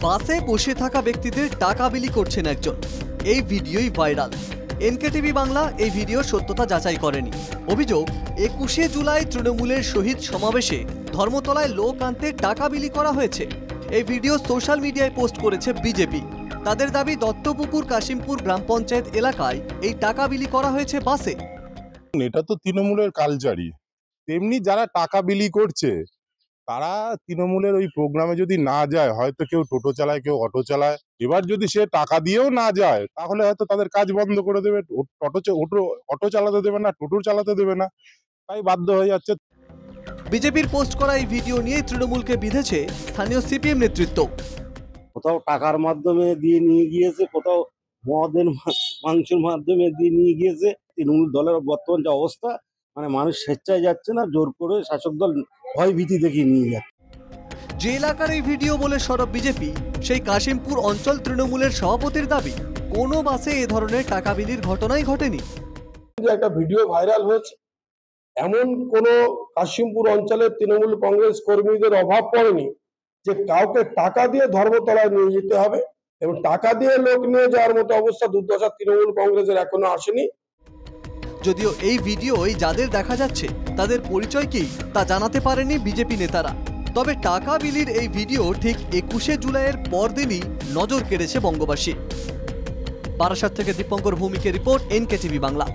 বাসে বসে থাকা ব্যক্তিদের টাকা বিলি করছেন একজন। এই ভিডিওই ভাইরাল। এনকেটিভি বাংলা এই ভিডিওর সত্যতা যাচাই করেনি। অভিযোগ, 21শে জুলাই তৃণমূলের শহীদ সমাবেশে ধর্মতলায় লোক আনতে টাকা বিলি করা হয়েছে। এই ভিডিও সোশ্যাল মিডিয়ায় পোস্ট করেছে বিজেপি। তাদের দাবি, দত্তপুকুর কাশিমপুর গ্রাম পঞ্চায়েত এলাকায় এই টাকা বিলি করা হয়েছে বাসে। এটা তো তৃণমূলের কালচারই। তেমনি যারা টাকা বিলি করছে তারা তৃণমূলের ওই প্রোগ্রামে যদি না যায়, হয়তো কেউ টোটো চালায়, কেউ অটো চালায়। এবার যদি সে টাকা দিয়েও না যায়, তাহলে হয়তো তাদের কাজ বন্ধ করে দেবে, অটো চালাতে দেবে না, টোটো চালাতে দেবে না, তাই বাধ্য হয়ে যাচ্ছে। বিজেপির পোস্ট করা এই ভিডিও নিয়ে তৃণমূলকে বিঁধেছে স্থানীয় সিপিএম নেতৃত্ব। কোথাও টাকার মাধ্যমে দিয়ে নিয়ে গিয়েছে, কোথাও মদের মাংসের মাধ্যমে দিয়ে নিয়ে গিয়েছে। তৃণমূল দলের বর্তমান যে অবস্থা, মানে মানুষ স্বেচ্ছায় যাচ্ছে না, জোর করে শাসক দল ভয় ভীতি দেখিয়ে নিয়ে যাচ্ছে। যে এলাকার এই ভিডিও বলে সরব বিজেপি, সেই কাশিমপুর অঞ্চল তৃণমূলের সভাপতির দাবি, কোনো বাসে এ ধরনের টাকা বিলির ঘটনাই ঘটেনি। একটা ভিডিও ভাইরাল হয়েছে, এমন কোন কাশিমপুর অঞ্চলের তৃণমূল কংগ্রেস কর্মীদের অভাব পড়েনি যে কাউকে টাকা দিয়ে ধর্মতলায় নিয়ে যেতে হবে, এবং টাকা দিয়ে লোক নিয়ে যাওয়ার মতো অবস্থা দুর্দশা তৃণমূল কংগ্রেসের এখনো আসেনি। যদিও এই ভিডিওয় যাদের দেখা যাচ্ছে তাদের পরিচয় কি তা জানাতে পারেনি বিজেপি নেতারা। তবে টাকা বিলির এই ভিডিও ঠিক 21শে জুলাইয়ের পরদিনই নজর কেড়েছে বঙ্গবাসী। বারাসাত থেকে দীপঙ্কর ভৌমিকের রিপোর্ট, এনকেটিভি বাংলা।